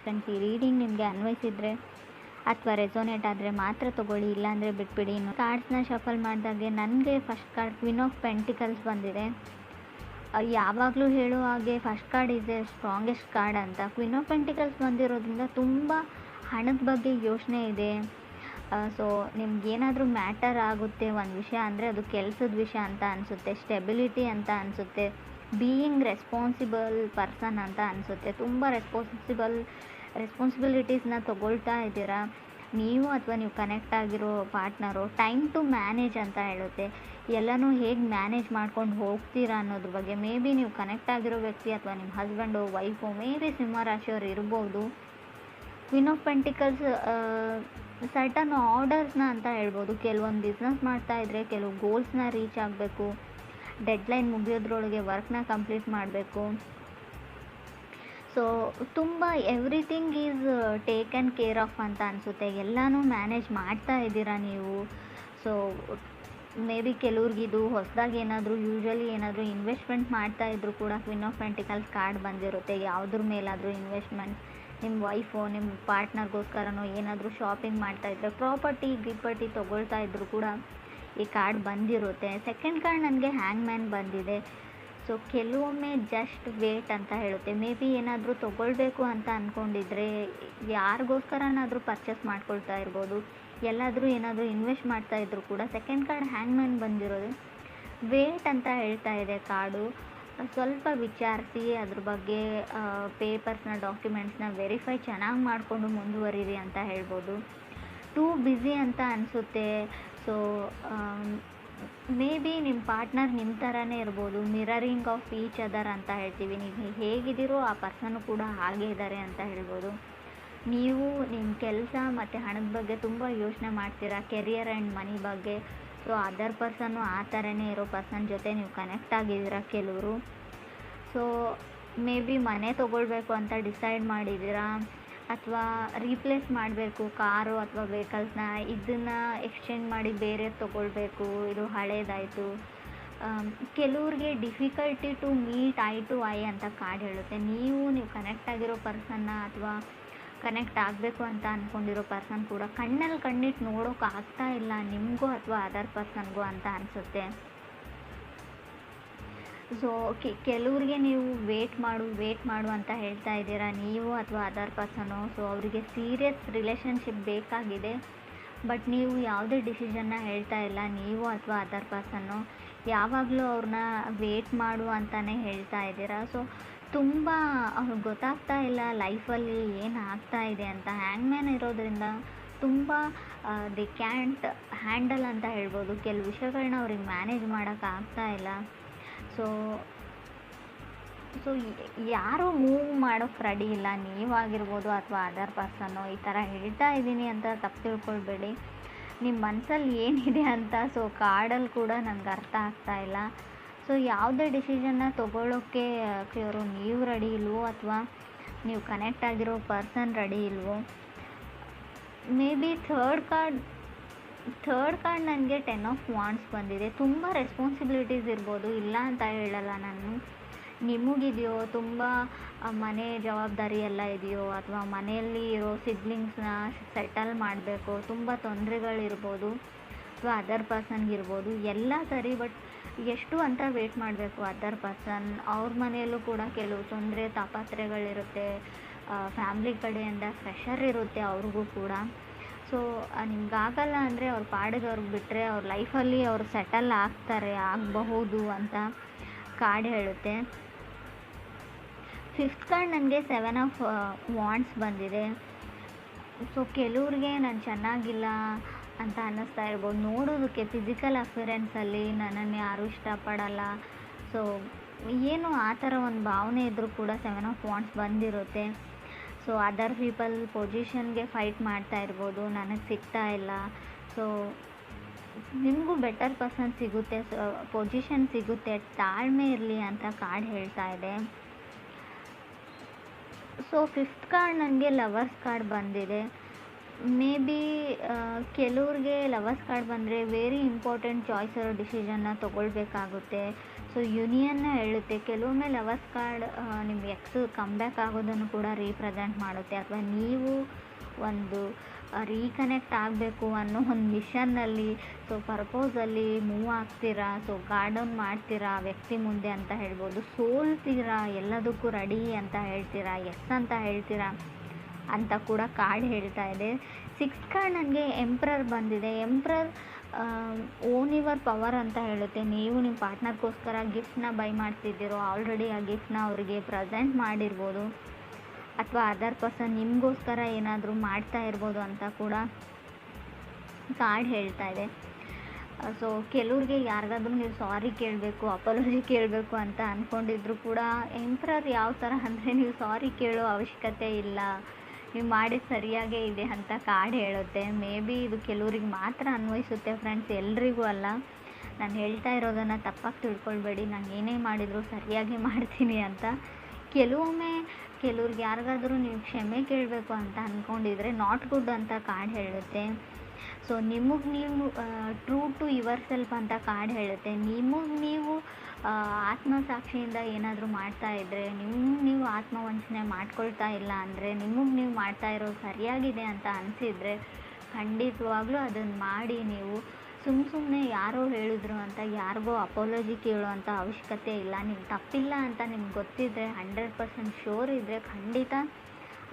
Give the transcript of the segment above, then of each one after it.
Constantly. Reading ನಿಮಗೆ ಅನ್ವಯಿಸಿದರೆ ಅಥವಾ ರೆಸೋನೇಟ್ ಆದರೆ ಮಾತ್ರ ತೊಗೊಳ್ಳಿ, ಇಲ್ಲಾಂದರೆ ಬಿಟ್ಬಿಡಿ. ಇನ್ನು ಕಾರ್ಡ್ಸ್ನ ಶಫಲ್ ಮಾಡಿದಾಗೆ ನನಗೆ first card queen of pentacles ಬಂದಿದೆ. ಯಾವಾಗಲೂ ಹೇಳೋ ಹಾಗೆ first card is A strongest card ಅಂತ. ಕ್ವೀನ್ ಆಫ್ ಪೆಂಟಿಕಲ್ಸ್ ಬಂದಿರೋದ್ರಿಂದ ತುಂಬ ಹಣದ ಬಗ್ಗೆ ಯೋಚನೆ ಇದೆ. ಸೊ ನಿಮ್ಗೇನಾದರೂ ಮ್ಯಾಟರ್ ಆಗುತ್ತೆ ಒಂದು ವಿಷಯ ಅಂದರೆ ಅದು ಕೆಲಸದ ವಿಷಯ ಅಂತ ಅನಿಸುತ್ತೆ, ಸ್ಟೆಬಿಲಿಟಿ ಅಂತ ಅನಿಸುತ್ತೆ, ಬೀಯಿಂಗ್ ರೆಸ್ಪಾನ್ಸಿಬಲ್ ಪರ್ಸನ್ ಅಂತ ಅನಿಸುತ್ತೆ. ತುಂಬ ರೆಸ್ಪಾನ್ಸಿಬಿಲಿಟೀಸ್ನ ತೊಗೊಳ್ತಾ ಇದ್ದೀರಾ ನೀವು ಅಥವಾ ನೀವು ಕನೆಕ್ಟ್ ಆಗಿರೋ ಪಾರ್ಟ್ನರು. ಟೈಮ್ ಟು ಮ್ಯಾನೇಜ್ ಅಂತ ಹೇಳುತ್ತೆ. ಎಲ್ಲನೂ ಹೇಗೆ ಮ್ಯಾನೇಜ್ ಮಾಡ್ಕೊಂಡು ಹೋಗ್ತೀರಾ ಅನ್ನೋದ್ರ ಬಗ್ಗೆ. ಮೇ ಬಿ ನೀವು ಕನೆಕ್ಟ್ ಆಗಿರೋ ವ್ಯಕ್ತಿ ಅಥವಾ ನಿಮ್ಮ ಹಸ್ಬೆಂಡು, ವೈಫು, ಮೇ ಬಿ ಸಿಂಹರಾಶಿಯವರು ಇರ್ಬೋದು. ಕ್ವೀನ್ ಆಫ್ ಪೆಂಟಿಕಲ್ಸ್ ಸರ್ಟನ್ ಆರ್ಡರ್ಸ್ನ ಅಂತ ಹೇಳ್ಬೋದು. ಕೆಲವೊಂದು ಬಿಸ್ನೆಸ್ ಮಾಡ್ತಾಯಿದ್ರೆ ಕೆಲವು ಗೋಲ್ಸ್ನ ರೀಚ್ ಆಗಬೇಕು, ಡೆಡ್ಲೈನ್ ಮುಗಿಯೋದ್ರೊಳಗೆ ವರ್ಕ್ನ ಕಂಪ್ಲೀಟ್ ಮಾಡಬೇಕು. ಸೊ ತುಂಬ everything is taken care of ಅಂತ ಅನಿಸುತ್ತೆ. ಎಲ್ಲನೂ ಮ್ಯಾನೇಜ್ ಮಾಡ್ತಾ ಇದ್ದೀರಾ ನೀವು. ಸೊ ಮೇ ಬಿ ಕೆಲವ್ರಿಗಿದು ಹೊಸದಾಗಿ ಏನಾದರೂ ಏನಾದರೂ ಇನ್ವೆಸ್ಟ್ಮೆಂಟ್ ಮಾಡ್ತಾ ಇದ್ರು ಕೂಡ ಕ್ವೀನ್ ಆಫ್ ಪೆಂಟಿಕಲ್ಸ್ ಕಾರ್ಡ್ ಬಂದಿರುತ್ತೆ. ಯಾವುದ್ರ ಮೇಲಾದರೂ ಇನ್ವೆಸ್ಟ್ಮೆಂಟ್, ನಿಮ್ಮ ವೈಫು ನಿಮ್ಮ ಪಾರ್ಟ್ನರ್ಗೋಸ್ಕರನೋ ಏನಾದರೂ ಶಾಪಿಂಗ್ ಮಾಡ್ತಾಯಿದ್ರೆ, ಗಿಪ್ಪರ್ಟಿ ತೊಗೊಳ್ತಾ ಇದ್ರು ಕೂಡ ಈ ಕಾರ್ಡ್ ಬಂದಿರುತ್ತೆ. ಸೆಕೆಂಡ್ ಕಾರ್ಡ್ ನನಗೆ ಹ್ಯಾಂಗ್ ಮ್ಯಾನ್ ಬಂದಿದೆ. ಸೊ ಕೆಲವೊಮ್ಮೆ ಜಸ್ಟ್ ವೇಟ್ ಅಂತ ಹೇಳುತ್ತೆ. ಮೇ ಬಿ ಏನಾದರೂ ತೊಗೊಳ್ಬೇಕು ಅಂತ ಅಂದ್ಕೊಂಡಿದ್ರೆ, ಯಾರಿಗೋಸ್ಕರನಾದರೂ ಪರ್ಚೇಸ್ ಮಾಡ್ಕೊಳ್ತಾ ಇರ್ಬೋದು, ಎಲ್ಲಾದರೂ ಏನಾದರೂ ಇನ್ವೆಸ್ಟ್ ಮಾಡ್ತಾ ಇದ್ರು ಕೂಡ ಸೆಕೆಂಡ್ ಕಾರ್ಡ್ ಹ್ಯಾಂಗ್ ಮ್ಯಾನ್ ಬಂದಿರೋದು ವೇಟ್ ಅಂತ ಹೇಳ್ತಾ ಇದೆ ಕಾರ್ಡು. ಸ್ವಲ್ಪ ವಿಚಾರಿಸಿ ಅದ್ರ ಬಗ್ಗೆ ಪೇಪರ್ಸ್ನ, ಡಾಕ್ಯುಮೆಂಟ್ಸ್ನ ವೆರಿಫೈ ಚೆನ್ನಾಗಿ ಮಾಡಿಕೊಂಡು ಮುಂದುವರಿರಿ ಅಂತ ಹೇಳ್ಬೋದು. ಟೂ ಬ್ಯುಸಿ ಅಂತ ಅನಿಸುತ್ತೆ. ಸೊ ಮೇ ಬಿ ನಿಮ್ಮ ಪಾರ್ಟ್ನರ್ ನಿಮ್ಮ ಥರನೇ ಇರ್ಬೋದು. ಮಿರರಿಂಗ್ ಆಫ್ ಈಚ್ ಅದರ್ ಅಂತ ಹೇಳ್ತೀವಿ. ನೀವು ಹೇಗಿದ್ದೀರೋ ಆ ಪರ್ಸನ್ನು ಕೂಡ ಹಾಗೇ ಇದ್ದಾರೆ ಅಂತ ಹೇಳ್ಬೋದು. ನೀವು ನಿಮ್ಮ ಕೆಲಸ ಮತ್ತು ಹಣದ ಬಗ್ಗೆ ತುಂಬ ಯೋಚನೆ ಮಾಡ್ತೀರಾ, ಕೆರಿಯರ್ ಆ್ಯಂಡ್ ಮನಿ ಬಗ್ಗೆ. ಸೊ ಅದರ್ ಪರ್ಸನ್ನು ಆ ಥರನೇ ಇರೋ ಪರ್ಸನ್ ಜೊತೆ ನೀವು ಕನೆಕ್ಟ್ ಆಗಿದ್ದೀರಾ ಕೆಲವರು. ಸೊ ಮೇ ಬಿ ಮನೆ ತೊಗೊಳ್ಬೇಕು ಅಂತ ಡಿಸೈಡ್ ಮಾಡಿದ್ದೀರಾ, ಅಥವಾ ರೀಪ್ಲೇಸ್ ಮಾಡಬೇಕು ಕಾರು ಅಥವಾ ವೆಹಿಕಲ್ಸ್ನ, ಇದನ್ನು ಎಕ್ಸ್ಚೇಂಜ್ ಮಾಡಿ ಬೇರೆ ತೊಗೊಳ್ಬೇಕು, ಇದು ಹಳೇದಾಯಿತು. ಕೆಲವ್ರಿಗೆ difficulty to meet eye to eye ಅಂತ ಕಾರ್ಡ್ ಹೇಳುತ್ತೆ. ನೀವು ಕನೆಕ್ಟ್ ಆಗಿರೋ ಪರ್ಸನ್ನ ಅಥವಾ ಕನೆಕ್ಟ್ ಆಗಬೇಕು ಅಂತ ಅಂದ್ಕೊಂಡಿರೋ ಪರ್ಸನ್ ಕೂಡ ಕಣ್ಣಲ್ಲಿ ಕಣ್ಣಿಟ್ಟು ನೋಡೋಕೆ ಆಗ್ತಾ ಇಲ್ಲ ನಿಮಗೂ ಅಥವಾ ಅದರ್ ಪರ್ಸನ್ಗೂ ಅಂತ ಅನಿಸುತ್ತೆ. ಸೊ ಕೆಲವ್ರಿಗೆ ನೀವು ವೇಟ್ ಮಾಡು ಅಂತ ಹೇಳ್ತಾ ಇದ್ದೀರಾ ನೀವು ಅಥವಾ ಅದರ್ ಪರ್ಸನು. ಸೊ ಅವರಿಗೆ ಸೀರಿಯಸ್ ರಿಲೇಷನ್ಶಿಪ್ ಬೇಕಾಗಿದೆ, ಬಟ್ ನೀವು ಯಾವುದೇ ಡಿಸಿಷನ್ನ ಹೇಳ್ತಾ ಇಲ್ಲ ನೀವು ಅಥವಾ ಅದರ್ ಪರ್ಸನ್ನು. ಯಾವಾಗಲೂ ಅವ್ರನ್ನ ವೇಟ್ ಮಾಡು ಅಂತಲೇ ಹೇಳ್ತಾ ಇದ್ದೀರಾ. ಸೊ ತುಂಬ ಅವ್ರಿಗೆ ಗೊತ್ತಾಗ್ತಾ ಇಲ್ಲ ಲೈಫಲ್ಲಿ ಏನು ಆಗ್ತಾ ಇದೆ ಅಂತ. ಹ್ಯಾಂಗ್ ಮ್ಯಾನ್ ಇರೋದ್ರಿಂದ ತುಂಬ ದಿ ಕ್ಯಾಂಟ್ ಹ್ಯಾಂಡಲ್ ಅಂತ ಹೇಳ್ಬೋದು. ಕೆಲವು ವಿಷಯಗಳನ್ನ ಅವ್ರಿಗೆ ಮ್ಯಾನೇಜ್ ಮಾಡೋಕ್ಕಾಗ್ತಾ ಇಲ್ಲ. ಸೊ ಯಾರೂ ಮೂವ್ ಮಾಡೋಕ್ಕೆ ರೆಡಿ ಇಲ್ಲ, ನೀವಾಗಿರ್ಬೋದು ಅಥವಾ ಅದರ್ ಪರ್ಸನ್ನು. ಈ ಥರ ಹೇಳ್ತಾ ಇದ್ದೀನಿ ಅಂತ ತಪ್ಪು ತಿಳ್ಕೊಳ್ಬೇಡಿ, ನಿಮ್ಮ ಮನಸ್ಸಲ್ಲಿ ಏನಿದೆ ಅಂತ. ಸೊ ಕಾರ್ಡಲ್ಲಿ ಕೂಡ ನನಗೆ ಅರ್ಥ ಆಗ್ತಾ ಇಲ್ಲ. ಸೊ ಯಾವುದೇ ಡಿಸಿಷನ್ನ ತೊಗೊಳ್ಳೋಕ್ಕೆ ನೀವು ರೆಡಿ ಇಲ್ವೋ ಅಥವಾ ನೀವು ಕನೆಕ್ಟ್ ಆಗಿರೋ ಪರ್ಸನ್ ರೆಡಿ ಇಲ್ವೋ. ಮೇ ಬಿ ಥರ್ಡ್ ಕಾರ್ಡ್ ನನಗೆ 10 ಆಫ್ ವಾಂಡ್ಸ್ ಬಂದಿದೆ. ತುಂಬ ರೆಸ್ಪಾನ್ಸಿಬಿಲಿಟೀಸ್ ಇರ್ಬೋದು, ಇಲ್ಲ ಅಂತ ಹೇಳಲ್ಲ ನಾನು. ನಿಮಗಿದೆಯೋ ತುಂಬ ಮನೆ ಜವಾಬ್ದಾರಿ ಎಲ್ಲ ಇದೆಯೋ, ಅಥವಾ ಮನೆಯಲ್ಲಿ ಇರೋ ಸಿಬ್ಲಿಂಗ್ಸ್ನ ಸೆಟಲ್ ಮಾಡಬೇಕು, ತುಂಬ ತೊಂದರೆಗಳಿರ್ಬೋದು, ಅಥವಾ ಅದರ್ ಪರ್ಸನ್ಗಿರ್ಬೋದು, ಎಲ್ಲ ಸರಿ. ಬಟ್ ಎಷ್ಟು ಅಂತ ವೇಟ್ ಮಾಡಬೇಕು ಅದರ್ ಪರ್ಸನ್. ಅವ್ರ ಮನೆಯಲ್ಲೂ ಕೂಡ ಕೆಲವು ತೊಂದರೆ ತಾಪತ್ರೆಗಳಿರುತ್ತೆ, ಫ್ಯಾಮ್ಲಿ ಕಡೆಯಿಂದ ಪ್ರೆಷರ್ ಇರುತ್ತೆ ಅವ್ರಿಗೂ ಕೂಡ. ಸೊ ನಿಮ್ಗಾಗಲ್ಲ ಅಂದರೆ ಅವ್ರ ಪಾಡಿಗೆ ಅವ್ರಿಗೆ ಬಿಟ್ಟರೆ ಅವ್ರ ಲೈಫಲ್ಲಿ ಅವ್ರು ಸೆಟಲ್ ಆಗಬಹುದು ಅಂತ ಕಾರ್ಡ್ ಹೇಳುತ್ತೆ. ಫಿಫ್ತ್ ಕಾರ್ಡ್ ನನಗೆ 7 ಆಫ್ ವಾಂಡ್ಸ್ ಬಂದಿದೆ. ಸೊ ಕೆಲವ್ರಿಗೆ ನಾನು ಚೆನ್ನಾಗಿಲ್ಲ ಅಂತ ಅನ್ನಿಸ್ತಾ ಇರ್ಬೋದು. ನೋಡೋದಕ್ಕೆ ಫಿಸಿಕಲ್ ಅಪಿಯರೆನ್ಸಲ್ಲಿ ನನ್ನನ್ನು ಯಾರೂ ಇಷ್ಟಪಡಲ್ಲ, ಸೊ ಏನು ಆ ಥರ ಒಂದು ಭಾವನೆ ಇದ್ದರೂ ಕೂಡ 7 ಆಫ್ ವಾಂಡ್ಸ್ ಬಂದಿರುತ್ತೆ. ಸೊ ಅದರ್ ಪೀಪಲ್ ಪೊಸಿಷನ್ಗೆ ಫೈಟ್ ಮಾಡ್ತಾ ಇರ್ಬೋದು, ನನಗೆ ಸಿಗ್ತಾ ಇಲ್ಲ. ಸೊ ನಿಮಗೂ ಬೆಟರ್ ಪರ್ಸನ್ ಸಿಗುತ್ತೆ, ಪೊಸಿಷನ್ ಸಿಗುತ್ತೆ, ತಾಳ್ಮೆ ಇರಲಿ ಅಂತ ಕಾರ್ಡ್ ಹೇಳ್ತಾ ಇದೆ. ಸೊ ಫಿಫ್ತ್ ಕಾರ್ಡ್ ನನಗೆ ಲವರ್ಸ್ ಕಾರ್ಡ್ ಬಂದಿದೆ. ಮೇ ಬಿ ಕೆಲವ್ರಿಗೆ ಲವರ್ಸ್ ಕಾರ್ಡ್ ಬಂದರೆ ವೆರಿ ಇಂಪಾರ್ಟೆಂಟ್ ಚಾಯ್ಸ್ ಇರೋ ಡಿಸಿಷನ್ನ ತೊಗೊಳ್ಬೇಕಾಗುತ್ತೆ. ಸೊ ಯೂನಿಯನ್ನ ಹೇಳುತ್ತೆ. ಕೆಲವೊಮ್ಮೆ ಲವರ್ಸ್ ಕಾರ್ಡ್ ನಿಮ್ಮ ಎಕ್ಸ್ ಕಮ್‌ಬ್ಯಾಕ್ ಆಗೋದನ್ನು ಕೂಡ ರೀಪ್ರೆಸೆಂಟ್ ಮಾಡುತ್ತೆ, ಅಥವಾ ನೀವು ಒಂದು ರೀಕನೆಕ್ಟ್ ಆಗಬೇಕು ಅನ್ನೋ ಒಂದು ಮಿಷನ್ನಲ್ಲಿ, ಸೊ ಪರ್ಪೋಸಲ್ಲಿ ಮೂವ್ ಆಗ್ತೀರಾ, ಸೊ ಗಾರ್ಡ್ ಡೌನ್ ಮಾಡ್ತೀರಾ ಆ ವ್ಯಕ್ತಿ ಮುಂದೆ ಅಂತ ಹೇಳ್ಬೋದು. ಸೋಲ್ತೀರಾ, ಎಲ್ಲದಕ್ಕೂ ರೆಡಿ ಅಂತ ಹೇಳ್ತೀರಾ, ಎಸ್ ಅಂತ ಹೇಳ್ತೀರಾ ಅಂತ ಕೂಡ ಕಾರ್ಡ್ ಹೇಳ್ತಾ ಇದೆ. 6 ಕಾರ್ಡ್ ನನಗೆ ಎಂಪ್ರರ್ ಬಂದಿದೆ. ಎಂಪ್ರರ್ ಓನ್ ಯುವರ್ ಪವರ್ ಅಂತ ಹೇಳುತ್ತೆ. ನೀವು ನಿಮ್ಮ ಪಾರ್ಟ್ನರ್ಗೋಸ್ಕರ ಗಿಫ್ಟ್ನ ಬೈ ಮಾಡ್ತಿದ್ದೀರೋ, ಆಲ್ರೆಡಿ ಆ ಗಿಫ್ಟ್ನ ಅವರಿಗೆ ಪ್ರೆಸೆಂಟ್ ಮಾಡಿರ್ಬೋದು, ಅಥವಾ ಅದರ್ ಪರ್ಸನ್ ನಿಮಗೋಸ್ಕರ ಏನಾದರೂ ಮಾಡ್ತಾ ಇರ್ಬೋದು ಅಂತ ಕೂಡ ಕಾರ್ಡ್ ಹೇಳ್ತಾ ಇದೆ. ಸೊ ಕೆಲವ್ರಿಗೆ ಯಾರಿಗಾದ್ರೂ ನೀವು ಸಾರಿ ಕೇಳಬೇಕು, ಅಪಾಲಜಿ ಕೇಳಬೇಕು ಅಂತ ಅಂದ್ಕೊಂಡಿದ್ರು ಕೂಡ ಎಂಪ್ರರ್ ಯಾವ ಥರ ಅಂದರೆ, ನೀವು ಸಾರಿ ಕೇಳೋ ಅವಶ್ಯಕತೆ ಇಲ್ಲ, ನೀವು ಮಾಡಿದ್ದು ಸರಿಯಾಗೇ ಇದೆ ಅಂತ ಕಾರ್ಡ್ ಹೇಳುತ್ತೆ. ಮೇ ಬಿ ಇದು ಕೆಲವ್ರಿಗೆ ಮಾತ್ರ ಅನ್ವಯಿಸುತ್ತೆ ಫ್ರೆಂಡ್ಸ್, ಎಲ್ರಿಗೂ ಅಲ್ಲ. ನಾನು ಹೇಳ್ತಾ ಇರೋದನ್ನು ತಪ್ಪಾಗಿ ತಿಳ್ಕೊಳ್ಬೇಡಿ, ನಾನು ಏನೇ ಮಾಡಿದರೂ ಸರಿಯಾಗಿ ಮಾಡ್ತೀನಿ ಅಂತ. ಕೆಲವ್ರಿಗೆ ಯಾರಿಗಾದ್ರೂ ನೀವು ಕ್ಷಮೆ ಕೇಳಬೇಕು ಅಂತ ಅಂದ್ಕೊಂಡಿದ್ರೆ ನಾಟ್ ಗುಡ್ ಅಂತ ಕಾರ್ಡ್ ಹೇಳುತ್ತೆ. ಸೊ ನಿಮಗೆ ನೀವು ಟ್ರೂ ಟು ಯುವರ್ ಸೆಲ್ಫ್ ಅಂತ ಕಾರ್ಡ್ ಹೇಳುತ್ತೆ. ನಿಮಗೆ ನೀವು ಆತ್ಮಸಾಕ್ಷಿಯಿಂದ ಏನಾದರೂ ಮಾಡ್ತಾ ಇದ್ದರೆ, ನೀವು ಆತ್ಮವಂಚನೆ ಮಾಡ್ಕೊಳ್ತಾ ಇಲ್ಲ ಅಂದರೆ, ನಿಮಗೆ ನೀವು ಮಾಡ್ತಾ ಇರೋದು ಸರಿಯಾಗಿದೆ ಅಂತ ಅನಿಸಿದರೆ ಖಂಡಿತವಾಗ್ಲೂ ಅದನ್ನು ಮಾಡಿ. ನೀವು ಸುಮ್ಮನೆ ಯಾರೋ ಹೇಳಿದ್ರು ಅಂತ ಯಾರಿಗೋ ಅಪಾಲಜಿ ಕೇಳುವಂಥ ಅವಶ್ಯಕತೆ ಇಲ್ಲ. ನಿಮ್ಗೆ ತಪ್ಪಿಲ್ಲ ಅಂತ ನಿಮ್ಗೆ ಗೊತ್ತಿದ್ದರೆ, 100% ಶ್ಯೂರ್ ಇದ್ದರೆ ಖಂಡಿತ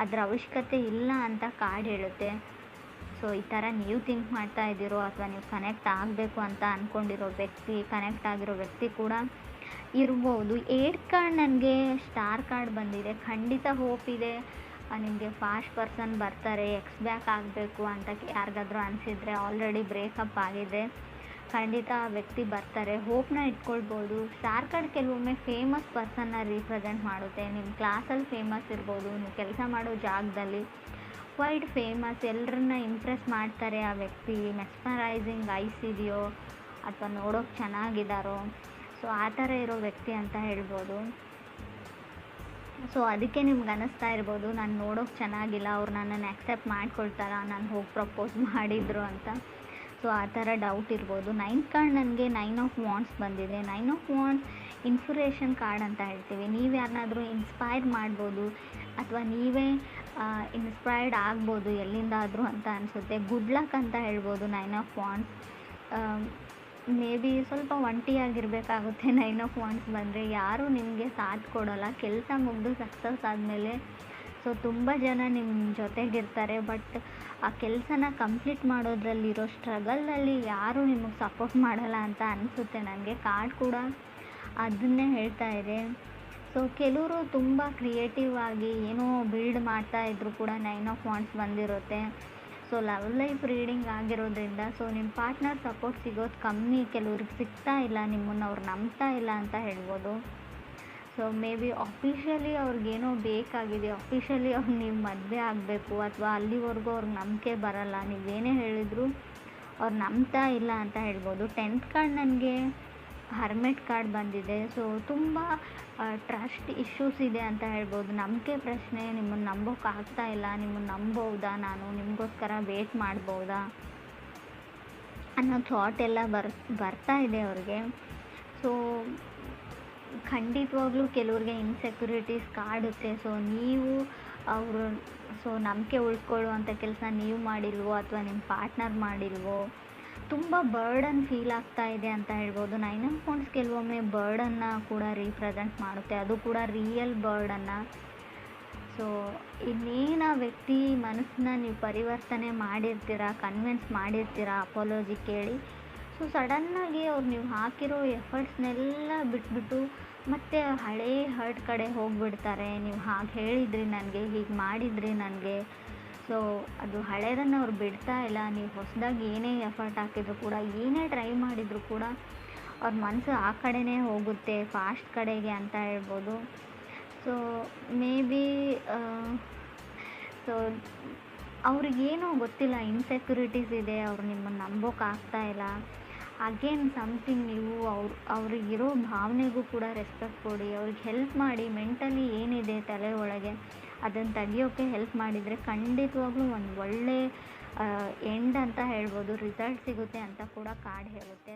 ಅದರ ಅವಶ್ಯಕತೆ ಇಲ್ಲ ಅಂತ ಕಾರ್ಡ್ ಹೇಳುತ್ತೆ. ಸೊ ಈ ಥರ ನೀವು ಥಿಂಕ್ ಮಾಡ್ತಾ ಇದ್ದೀರೋ, ಅಥವಾ ನೀವು ಕನೆಕ್ಟ್ ಆಗಬೇಕು ಅಂತ ಅಂದ್ಕೊಂಡಿರೋ ವ್ಯಕ್ತಿ, ಕನೆಕ್ಟ್ ಆಗಿರೋ ವ್ಯಕ್ತಿ ಕೂಡ ಇರ್ಬೋದು. 8 ಕಾರ್ಡ್ ನನಗೆ ಸ್ಟಾರ್ ಕಾರ್ಡ್ ಬಂದಿದೆ. ಖಂಡಿತ ಹೋಪ್ ಇದೆ, ನಿಮಗೆ ಫಾಸ್ಟ್ ಪರ್ಸನ್ ಬರ್ತಾರೆ. ಎಕ್ಸ್ ಬ್ಯಾಕ್ ಆಗಬೇಕು ಅಂತ ಯಾರಿಗಾದ್ರೂ ಅನಿಸಿದರೆ, ಆಲ್ರೆಡಿ ಬ್ರೇಕಪ್ ಆಗಿದೆ, ಖಂಡಿತ ಆ ವ್ಯಕ್ತಿ ಬರ್ತಾರೆ, ಹೋಪ್ನ ಇಟ್ಕೊಳ್ಬೋದು. ಸ್ಟಾರ್ ಕಾರ್ಡ್ ಕೆಲವೊಮ್ಮೆ ಫೇಮಸ್ ಪರ್ಸನ್ನ ರೀಪ್ರೆಸೆಂಟ್ ಮಾಡುತ್ತೆ. ನಿಮ್ಮ ಕ್ಲಾಸಲ್ಲಿ ಫೇಮಸ್ ಇರ್ಬೋದು, ನೀವು ಕೆಲಸ ಮಾಡೋ ಜಾಗದಲ್ಲಿ ವೈಡ್ ಫೇಮಸ್, ಎಲ್ಲರನ್ನ ಇಂಪ್ರೆಸ್ ಮಾಡ್ತಾರೆ ಆ ವ್ಯಕ್ತಿ. ಮೆಸ್ಮರೈಸಿಂಗ್ ಐಸ್ ಇದೆಯೋ, ಅಥವಾ ನೋಡೋಕೆ ಚೆನ್ನಾಗಿದ್ದಾರೋ, ಸೊ ಆ ಥರ ಇರೋ ವ್ಯಕ್ತಿ ಅಂತ ಹೇಳ್ಬೋದು. ಸೊ ಅದಕ್ಕೆ ನಿಮ್ಗೆ ಅನ್ನಿಸ್ತಾ ಇರ್ಬೋದು, ನಾನು ನೋಡೋಕೆ ಚೆನ್ನಾಗಿಲ್ಲ, ಅವ್ರು ನನ್ನನ್ನು ಆ್ಯಕ್ಸೆಪ್ಟ್ ಮಾಡ್ಕೊಳ್ತಾರಾ, ನಾನು ಹೋಗಿ ಪ್ರಪೋಸ್ ಮಾಡಿದ್ರು ಅಂತ. ಸೊ ಆ ಥರ ಡೌಟ್ ಇರ್ಬೋದು. 9 ಕಾರ್ಡ್ ನನಗೆ 9 ಆಫ್ ವಾಂಡ್ಸ್ ಬಂದಿದೆ. 9 ಆಫ್ ವಾಂಡ್ಸ್ ಇನ್ಸ್ಪಿರೇಷನ್ ಕಾರ್ಡ್ ಅಂತ ಹೇಳ್ತೀವಿ. ನೀವು ಯಾರನ್ನಾದ್ರೂ ಇನ್ಸ್ಪೈರ್ ಮಾಡ್ಬೋದು, ಅಥವಾ ನೀವೇ ಇನ್ಸ್ಪೈರ್ಡ್ ಆಗ್ಬೋದು ಎಲ್ಲಿಂದಾದರೂ ಅಂತ ಅನಿಸುತ್ತೆ. ಗುಡ್ ಲಕ್ ಅಂತ ಹೇಳ್ಬೋದು 9 ಆಫ್ ವಾಂಡ್ಸ್. ಮೇ ಬಿ ಸ್ವಲ್ಪ ಒಂಟಿಯಾಗಿರಬೇಕಾಗುತ್ತೆ 9 ಆಫ್ ವಾಂಡ್ಸ್ ಬಂದರೆ. ಯಾರೂ ನಿಮಗೆ ಸಾಥ್ ಕೊಡೋಲ್ಲ. ಕೆಲಸ ಮುಗಿದು ಸಕ್ಸಸ್ ಆದಮೇಲೆ ಸೊ ತುಂಬ ಜನ ನಿಮ್ಮ ಜೊತೆಗಿರ್ತಾರೆ, ಬಟ್ ಆ ಕೆಲಸನ ಕಂಪ್ಲೀಟ್ ಮಾಡೋದ್ರಲ್ಲಿರೋ ಸ್ಟ್ರಗಲಲ್ಲಿ ಯಾರೂ ನಿಮಗೆ ಸಪೋರ್ಟ್ ಮಾಡಲ್ಲ ಅಂತ ಅನಿಸುತ್ತೆ ನನಗೆ. ಕಾರ್ಡ್ ಕೂಡ ಅದನ್ನೇ ಹೇಳ್ತಾ ಇದೆ. ಸೊ ಕೆಲವರು ತುಂಬ ಕ್ರಿಯೇಟಿವ್ ಆಗಿ ಏನೋ ಬಿಲ್ಡ್ ಮಾಡ್ತಾ ಇದ್ದರೂ ಕೂಡ 9 ಆಫ್ ವಾಂಡ್ಸ್ ಬಂದಿರುತ್ತೆ. ಸೊ ಲವ್ ಲೈಫ್ ರೀಡಿಂಗ್ ಆಗಿರೋದ್ರಿಂದ, ಸೊ ನಿಮ್ಮ ಪಾರ್ಟ್ನರ್ ಸಪೋರ್ಟ್ ಸಿಗೋದು ಕಮ್ಮಿ, ಕೆಲವ್ರಿಗೆ ಸಿಗ್ತಾ ಇಲ್ಲ, ನಿಮ್ಮನ್ನು ಅವ್ರು ನಂಬ್ತಾ ಇಲ್ಲ ಅಂತ ಹೇಳ್ಬೋದು. ಸೊ ಮೇ ಬಿ ಅಫಿಷಿಯಲಿ ಅವ್ರಿಗೇನೋ ಬೇಕಾಗಿದೆ, ಅಫಿಷಿಯಲಿ ಅವ್ರು ನೀವು ಮದುವೆ ಆಗಬೇಕು, ಅಥವಾ ಅಲ್ಲಿವರೆಗೂ ಅವ್ರಿಗೆ ನಂಬಿಕೆ ಬರಲ್ಲ, ನೀವೇನೇ ಹೇಳಿದ್ರು ಅವ್ರು ನಂಬ್ತಾ ಇಲ್ಲ ಅಂತ ಹೇಳ್ಬೋದು. 10th ಕಾರ್ಡ್ ನನಗೆ ಹರ್ಮೆಟ್ ಕಾರ್ಡ್ ಬಂದಿದೆ. ಸೊ ತುಂಬ ಟ್ರಸ್ಟ್ ಇಶ್ಯೂಸ್ ಇದೆ ಅಂತ ಹೇಳ್ಬೋದು. ನಂಬಿಕೆ ಪ್ರಶ್ನೆ, ನಿಮ್ಮನ್ನು ನಂಬೋಕ್ಕಾಗ್ತಾ ಇಲ್ಲ, ನಿಮ್ಮನ್ನು ನಂಬೋದಾ, ನಾನು ನಿಮಗೋಸ್ಕರ ವೇಟ್ ಮಾಡ್ಬೋದಾ ಅನ್ನೋ ಥಾಟ್ ಎಲ್ಲ ಬರ್ತಾ ಇದೆ ಅವ್ರಿಗೆ. ಸೊ ಖಂಡಿತವಾಗ್ಲೂ ಕೆಲವ್ರಿಗೆ ಇನ್ಸೆಕ್ಯೂರಿಟೀಸ್ ಕಾಡುತ್ತೆ. ಸೊ ನೀವು ನಂಬಿಕೆ ಉಳ್ಕೊಳ್ಳುವಂಥ ಕೆಲಸ ನೀವು ಮಾಡಿಲ್ವೋ, ಅಥವಾ ನಿಮ್ಮ ಪಾರ್ಟ್ನರ್ ಮಾಡಿಲ್ವೋ, ತುಂಬ ಬರ್ಡನ್ ಫೀಲ್ ಆಗ್ತಾ ಇದೆ ಅಂತ ಹೇಳ್ಬೋದು. 9 ಆಫ್ ವಾಂಡ್ಸ್ ಕೆಲವೊಮ್ಮೆ ಬರ್ಡನ್ನು ಕೂಡ ರೀಪ್ರೆಸೆಂಟ್ ಮಾಡುತ್ತೆ, ಅದು ಕೂಡ ರಿಯಲ್ ಬರ್ಡನ್ನು. ಸೊ ಇನ್ನೇನು ಆ ವ್ಯಕ್ತಿ ಮನಸ್ಸನ್ನ ನೀವು ಪರಿವರ್ತನೆ ಮಾಡಿರ್ತೀರ, ಕನ್ವಿನ್ಸ್ ಮಾಡಿರ್ತೀರ ಅಪಾಲಜಿ ಕೇಳಿ. ಸೊ ಸಡನ್ನಾಗಿ ಅವ್ರು ನೀವು ಹಾಕಿರೋ ಎಫರ್ಟ್ಸ್ನೆಲ್ಲ ಬಿಟ್ಬಿಟ್ಟು ಮತ್ತೆ ಹಳೇ ಹರ್ಟ್ ಕಡೆ ಹೋಗಿಬಿಡ್ತಾರೆ. ನೀವು ಹಾಗೆ ಹೇಳಿದ್ರಿ ನನಗೆ, ಹೀಗೆ ಮಾಡಿದ್ರಿ ನನಗೆ. ಸೊ ಅದು ಹಳೇದನ್ನು ಅವ್ರು ಬಿಡ್ತಾ ಇಲ್ಲ. ನೀವು ಹೊಸದಾಗಿ ಏನೇ ಎಫರ್ಟ್ ಹಾಕಿದ್ರು ಕೂಡ, ಏನೇ ಟ್ರೈ ಮಾಡಿದರೂ ಕೂಡ ಅವ್ರ ಮನಸ್ಸು ಆ ಕಡೆನೇ ಹೋಗುತ್ತೆ, ಫಾಸ್ಟ್ ಕಡೆಗೆ ಅಂತ ಹೇಳ್ಬೋದು. ಸೊ ಮೇ ಬಿ ಸೊ ಅವ್ರಿಗೇನೋ ಗೊತ್ತಿಲ್ಲ, ಇನ್ಸೆಕ್ಯೂರಿಟೀಸ್ ಇದೆ, ಅವ್ರು ನಿಮ್ಮನ್ನು ನಂಬೋಕ್ಕಾಗ್ತಾ ಇಲ್ಲ. ಅಗೇನ್ ಸಮಥಿಂಗ್, ನೀವು ಅವ್ರಿಗಿರೋ ಭಾವನೆಗೂ ಕೂಡ ರೆಸ್ಪೆಕ್ಟ್ ಕೊಡಿ, ಅವ್ರಿಗೆ ಹೆಲ್ಪ್ ಮಾಡಿ. ಮೆಂಟಲಿ ಏನಿದೆ ತಲೆ ಒಳಗೆ ಅದನ್ನು ತೆಗಿಯೋಕ್ಕೆ ಹೆಲ್ಪ್ ಮಾಡಿದರೆ ಖಂಡಿತವಾಗ್ಲೂ ಒಂದು ಒಳ್ಳೆ ಎಂಡ್ ಅಂತ ಹೇಳ್ಬೋದು, ರಿಸಲ್ಟ್ ಸಿಗುತ್ತೆ ಅಂತ ಕೂಡ ಕಾರ್ಡ್ ಹೇಳುತ್ತೆ.